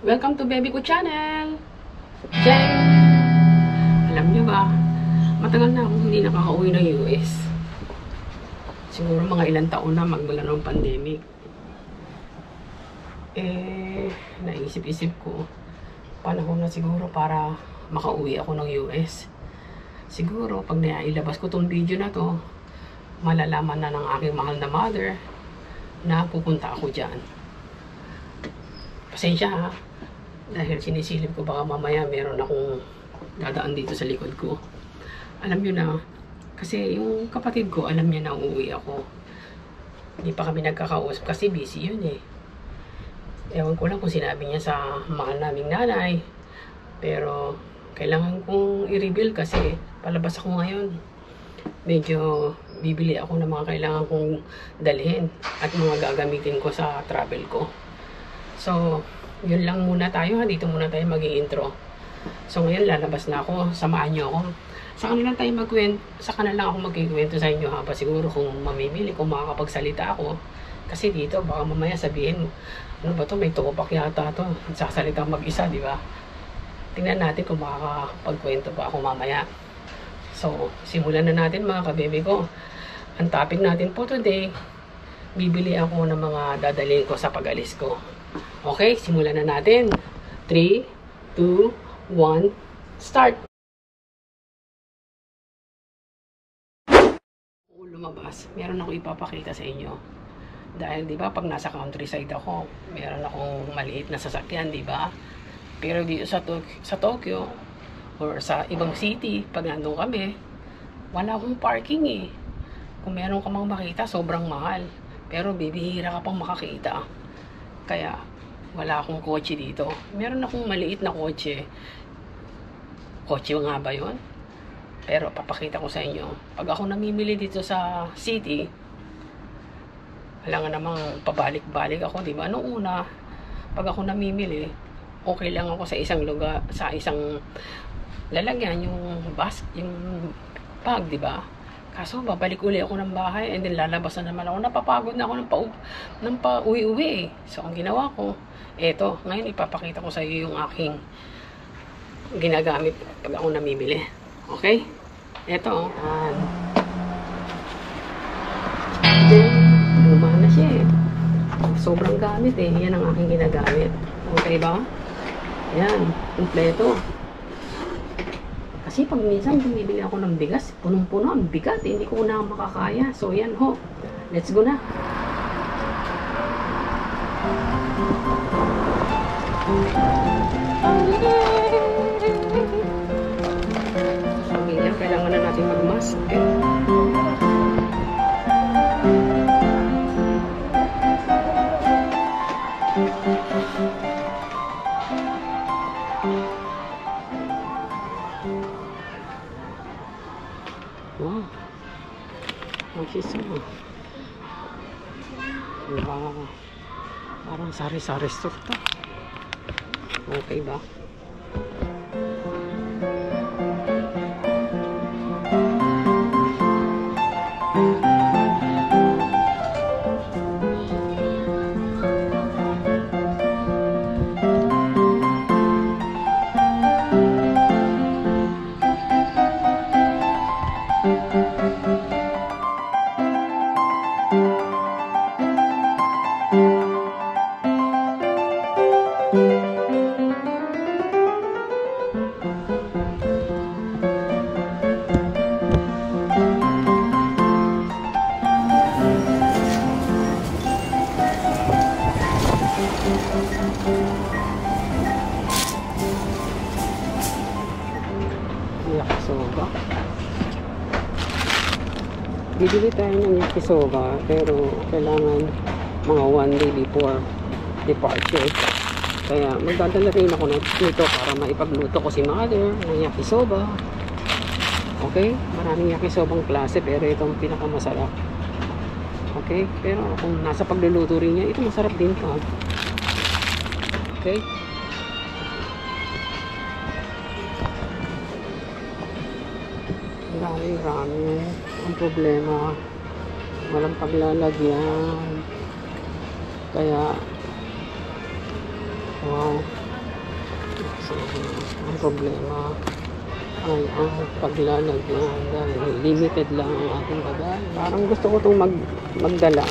Welcome to Baby Ko Channel! Jen! Alam niyo ba, matagal na akong hindi nakaka-uwi ng US. Siguro mga ilang taon na magmula ng pandemic. Naisip-isip ko, panahon na siguro para makauwi ako ng US. Siguro, pag nailabas ko tong video na to, malalaman na ng aking mahal na mother na pupunta ako dyan. Pasensya ha, dahil sinisilip ko baka mamaya meron akong dadaan dito sa likod ko. Alam nyo na, kasi yung kapatid ko, alam niya na uuwi ako. Hindi pa kami nagkakausap kasi busy yun eh. Ewan ko lang kung sinabi niya sa mahal naming nanay. Pero kailangan kong i-reveal kasi palabas ako ngayon. Medyo bibili ako ng mga kailangan kong dalhin at mga gagamitin ko sa travel ko. So, yun lang muna tayo ha. Dito muna tayo mag-i-intro. So, ngayon lalabas na ako. Samahan nyo ako. Sa kanila tayo sa kanila ako magkikwento sa inyo ha. Pa siguro kung mamimili, kung makakapagsalita ako. Kasi dito, baka mamaya sabihin, ano ba to? May tukopak yata to. Sasalita mag-isa, di ba? Tingnan natin kung makakapagkwento pa ako mamaya. So, simulan na natin mga kabebe ko. Ang topic natin po today, bibili ako ng mga dadalhin ko sa pag-alis ko. Okay, simulan na natin. 3, 2, 1, start! Kung lumabas, meron ako ipapakita sa inyo. Dahil, di ba, pag nasa countryside ako, meron akong maliit na sasakyan, di ba? Pero dito sa Tokyo, or sa ibang city, pag nandun kami, wala akong parking eh. Kung meron ka mang makita, sobrang mahal. Pero bibihira ka pang makakita. Kaya, wala akong kotse dito. Meron akong maliit na kotse. Kotse nga ba yun? Pero papakita ko sa inyo. Pag ako namimili dito sa city, wala nga namang pabalik-balik ako, di ba? Noong una, pag ako namimili, okay lang ako sa isang lugar, sa isang lalagyan, yung bag, di ba? Kaso, babalik uli ako ng bahay and then lalabas na naman ako. Napapagod na ako ng pa-uwi-uwi. So, ang ginawa ko, eto, ngayon ipapakita ko sa iyo yung aking ginagamit pag ako namimili. Okay? Eto, then, luma na siya eh. Sobrang gamit eh. Yan ang aking ginagamit. Okay ba? Yan, kompleto. Kasi pag minsan bumibili ako ng bigas, punong-puno, ang bigat, hindi ko na makakaya. So yan ho, let's go na. Sabi niya, kailangan na natin mag-mask. Wow. Magsisa. Wow. Parang sari-sari store to. Okay ba? Yakisoba. Bibili tayo ng yakisoba pero kailangan mga 1 day before departure. Kaya magdadala rin ako nito para maipagluto ko si mother ng yakisoba. Okay? Maraming yakisobang klase pero itong pinakamasarap. Okay? Pero kung nasa pagluluto rin niya, ito masarap din to. Okay? Rami. Ang problema, walang paglalagyan. Kaya, wow, So, ang problema ay ang paglalagyan dahil limited lang ang ating bagay. Parang gusto ko itong magdala.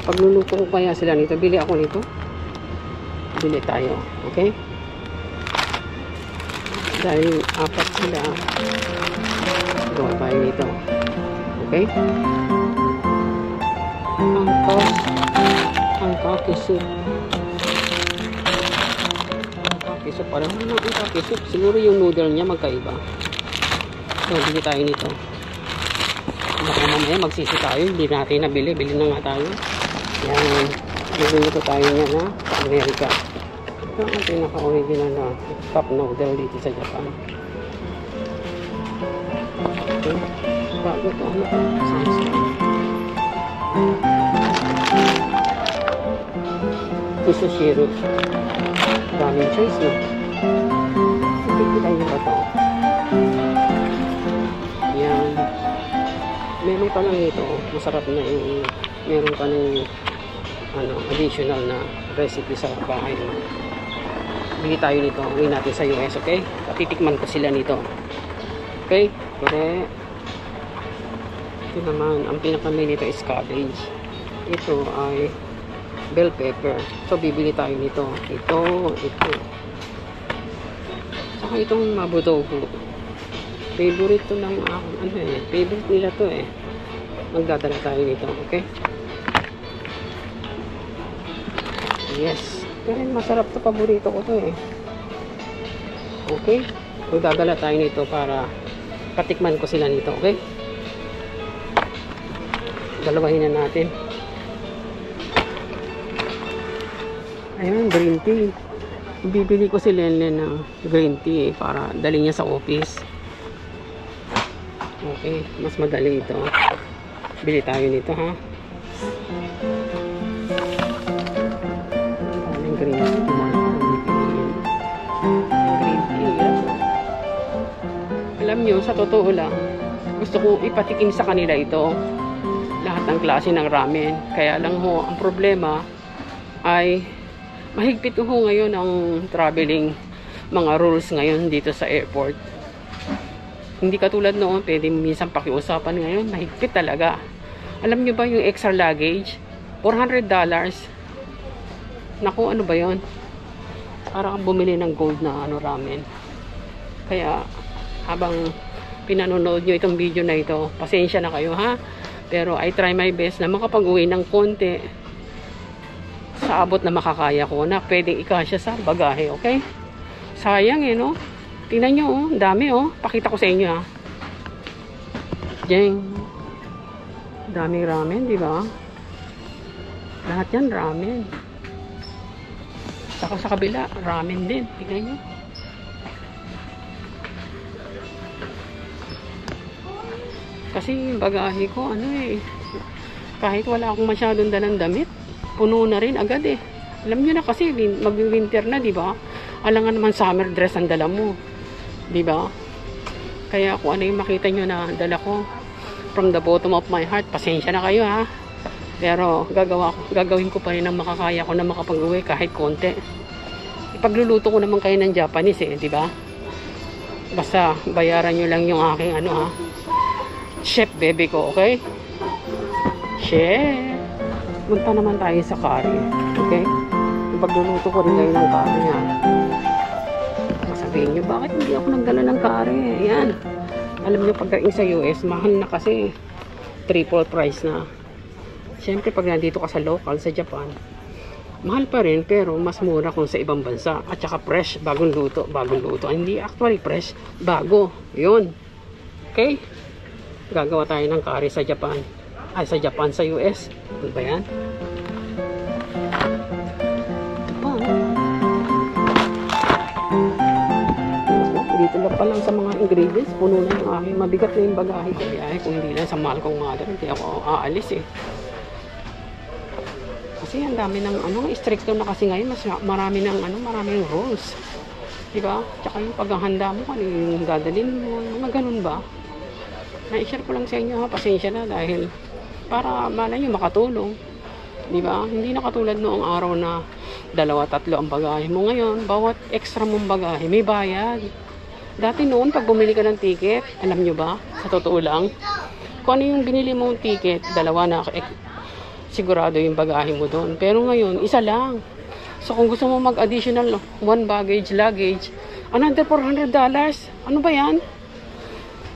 Pagluluto ko kaya sila nito. Bili ako nito. Bili tayo. Okay? Dahil apat sila. Gawa tayo nito. Okay? Ang kakisip. So, parang ang kakisip. Siguro yung noodle niya magkaiba. So, bili tayo nito. Baka mamaya magsisi tayo. Hindi natin nabili. Bili na nga tayo. Yan. Bili tayo niya na sa Amerika. Ito ang pinaka-original na cup noodle dito sa Japan. Okay. Bago ito. Ano ito? Sushiro. Daming choice no? Pipilay nyo ba ito? Yan. Meron pa lang ito. Masarap na yung meron pa ng additional na recipe sa bahay mo. Bili tayo nito. Uwi natin sa US, okay? Patitikman ko sila nito. Okay? Kore. Ito naman. Ang pinaka-main nito is cabbage. Ito ay bell pepper. So, bibili tayo nito. Ito. Saka itong mabutogo. Favorite to ng favorite nila to eh. Magdadala tayo nito. Okay? Yes. Pero masarap to. Paborito ko to eh. Okay? Magdadala tayo nito para patikman ko sila nito. Okay? Dalawahin na natin. Ayun, green tea. Bibili ko si Lenlen ng green tea para dali niya sa office. Okay, mas madali ito. Bili tayo nito ha. Ang green tea. Green tea. Alam nyo, sa totoo lang, gusto ko ipatikim sa kanila ito. Lahat ng klase ng ramen. Kaya lang ho, ang problema ay mahigpit ho ngayon ang traveling mga rules ngayon dito sa airport. Hindi katulad noon, pwede minsan pakiusapan ngayon, mahigpit talaga. Alam nyo ba yung extra luggage? $400. Naku, ano ba yon? Parang bumili ng gold na ramen. Kaya, habang pinanonood nyo itong video na ito, pasensya na kayo ha. Pero I try my best na makapag-uwi ng konti sa abot na makakaya ko na pwedeng ikasya sa bagahe, okay? Sayang eh, no? Tingnan nyo, oh. Dami, oh. Pakita ko sa inyo, ha? Jeng. Daming ramen, di ba? Lahat yan, ramen. Saka sa kabila, ramen din. Tingnan nyo. Kasi bagahe ko, kahit wala akong masyadong dalang damit, puno na rin agad eh. Alam nyo na kasi, mag-winter na, di ba? Alangan naman summer dress ang dala mo. Di ba? Kaya kung ano yung makita nyo na dala ko, from the bottom of my heart, pasensya na kayo ha. Pero gagawin ko pa rin ang makakaya ko na makapag-uwi kahit konti. Ipagluluto ko naman kayo ng Japanese eh, di ba? Basta bayaran nyo lang yung aking chef baby ko, okay? Chef! Punta naman tayo sa curry. Okay? Ipagluluto ko rin ngayon ng curry niya. Sabihin nyo, bakit hindi ako nagdala ng curry? Ayan. Alam nyo, pagdating sa US, mahal na kasi. Triple price na. Siyempre, pag nandito ka sa local, sa Japan, mahal pa rin, pero mas mura kung sa ibang bansa. At saka fresh, bagong luto. Bagong luto. Hindi actually fresh, bago. Yun. Okay? Gagawa tayo ng curry sa Japan. Sa Japan, sa US. Ano ba yan? Ito pa, Dito lang pa lang sa mga ingredients, puno na yung aking mabigat na yung bagahe ko. Kung hindi lang sa mahal kong mother, hindi ako aalis eh. Kasi ang dami ng stricto na kasi ngayon, mas marami ng maraming rules. Diba? Tsaka yung paghahanda mo, ano yung dadalhin mo, mga ganun ba? Na-share ko lang sa inyo ha, pasensya na dahil para malay nyo makatulong. Diba? Hindi na katulad noong araw na dalawa, tatlo ang bagahe mo. Ngayon, bawat extra mong bagahe, may bayad. Dati noon, pag bumili ka ng ticket, alam nyo ba, sa totoo lang, kung ano yung binili mong ticket, dalawa na, sigurado yung bagahe mo doon. Pero ngayon, isa lang. So, kung gusto mo mag-additional, one baggage, luggage, another $400. Ano ba yan?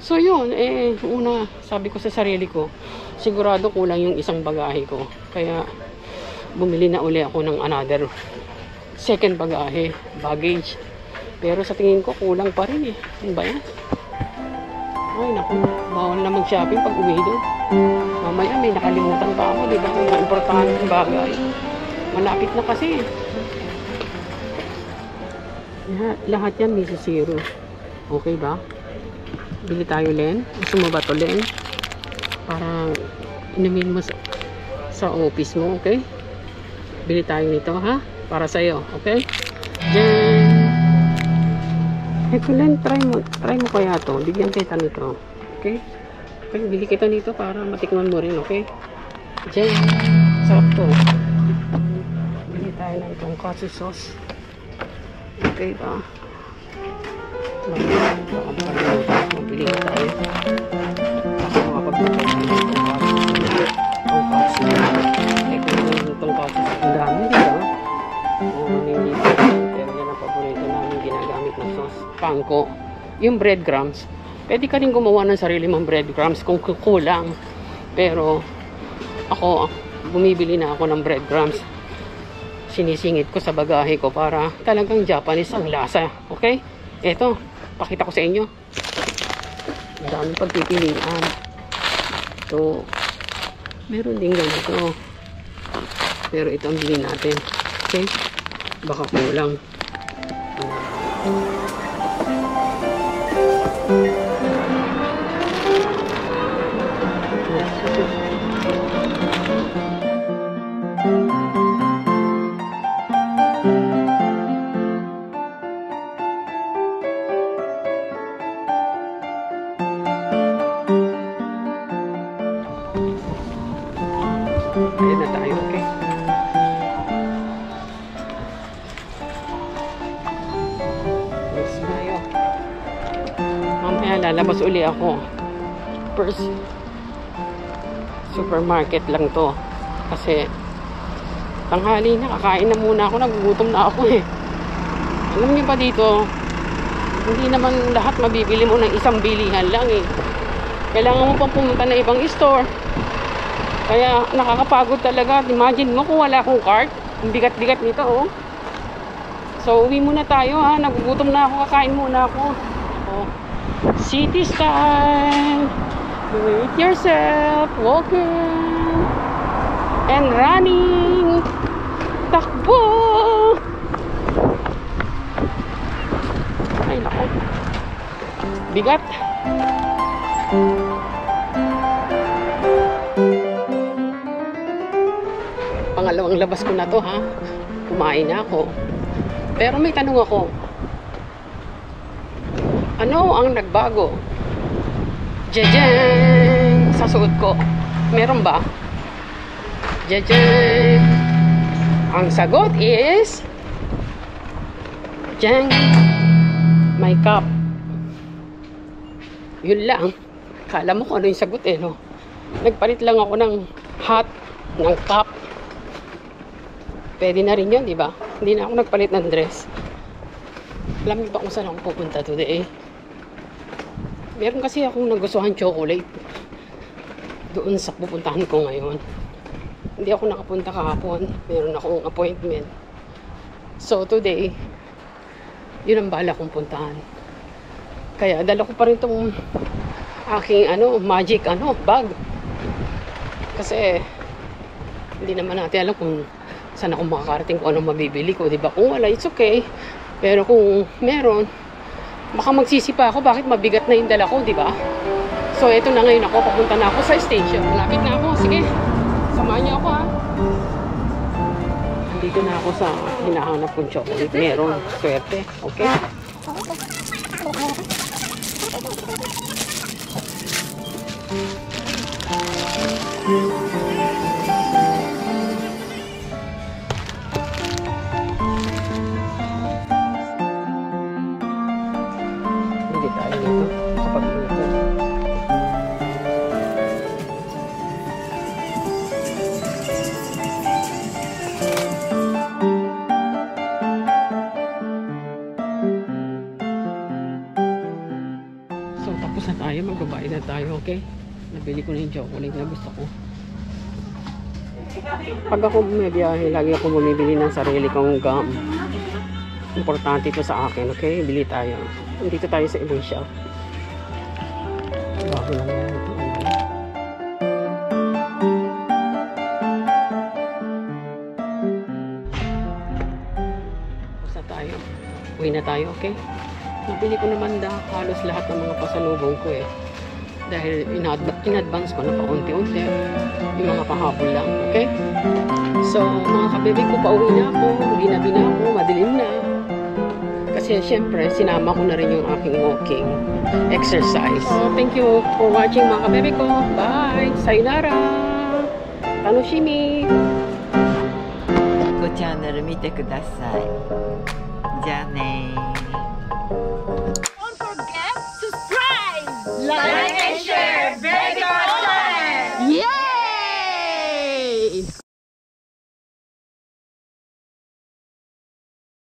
So, yun, una, sabi ko sa sarili ko, sigurado kulang yung isang bagahe ko. Kaya, bumili na uli ako ng another second bagahe, baggage. Pero sa tingin ko, kulang pa rin eh. Ano ba yan? Ay, naku, bawal na mag-shopping pag uwi doon. Mamaya may nakalimutan pa ako, di ba? Kung mga importanteng bagay. Malapit na kasi. Lahat yan may zero. Okay ba? Bili tayo, Len. Gusto mo ba ito, Len? Para inumin mo sa office mo, okay? Bili tayo nito, ha? Para sa'yo, okay? Then, ito, Len, try mo kaya to. Bigyan kita nito, okay? Okay, bili kita nito para matikman mo rin, okay? Then, sarap to. Bili tayo na itong katsu sauce. Okay ba? Mabili tayo. Ako makapagpapay tayo itong katsu. Itong katsu. Ang dami, di ba? Pero yan ang paborito namin ginagamit na sauce. Pangko. Yung breadcrumbs. Pwede ka rin gumawa ng sarili mong breadcrumbs kung kulang. Pero ako, bumibili na ako ng breadcrumbs. Sinisingit ko sa bagahe ko para talagang Japanese ang lasa. Okay? Eto, pakita ko sa inyo. Ang daming pagpipilian. Ito, meron din ganito. Pero ito ang bilhin natin. Okay? Baka kulang. Ayan na tayo, okay? Yes, tayo. Mamaya lalabas uli ako. First, supermarket lang to. Kasi, tanghali na, kakain na muna ako. Nagugutom na ako eh. Alam niyo ba dito, hindi naman lahat mabibili mo ng isang bilihan lang eh. Kailangan mo pang pumunta na ibang store. Kaya nakakapagod talaga. Imagine mo kung wala akong cart. Ang bigat-bigat nito, oh. So, uwi muna tayo, ha. Nagugutom na ako. Kakain muna ako. Oh. City style. Do it yourself. Walking. And running. Takbo. Ay, nako. Bigat. Pangalawang labas ko na to, ha. Kumain na ako. Pero may tanong ako. Ano ang nagbago? Jejeng! Sa suot ko. Meron ba? Jejeng! Ang sagot is Jeng! My cup. Yun lang. Kala mo kung ano yung sagot eh, no? Nagpalit lang ako ng hat, ng cup. Pwede na rin yun, di ba? Hindi na ako nagpalit ng dress. Alam niyo ba kung saan ako pupunta today? Meron kasi akong nagustuhan chocolate. Doon sa pupuntahan ko ngayon. Hindi ako nakapunta kahapon. Meron akong appointment. So today, yun ang bala kong puntahan. Kaya dala ko pa rin itong aking magic bag. Kasi hindi naman natin alam kung saan ako makakarating, kung anong mabibili ko, diba? Kung wala, it's okay. Pero kung meron, baka magsisi pa ako, bakit mabigat na yung dala ko, diba? So, eto na ngayon ako, papunta na ako sa station. Malapit na ako, sige. Samahan niyo ako, ha. Nandito na ako sa hinahanap kong chocolate. Meron, swerte, okay? Nabili ko na yung chocolate na gusto ko. Pag ako bumibiyahe, lagi ako bumibili ng sarili kong gum. Importante ito sa akin, okay? Bili tayo. Dito tayo sa ibang shop. Bago lang yan ito. Basta tayo. Uwi na tayo, okay? Nabili ko naman halos lahat ng mga pasalubong ko eh. Dahil in advance ko na paunti-unti. Yung mga pahabol lang, okay? So, mga kabibig ko, pauwi na ako. Ginabi na ako, madilim na. Kasi, syempre, sinama ko na rin yung aking walking exercise. So, thank you for watching, mga kabibig ko. Bye! Sayonara! Tanoshimi! チャンネル見てください。じゃあねー。Don't forget to subscribe, like, and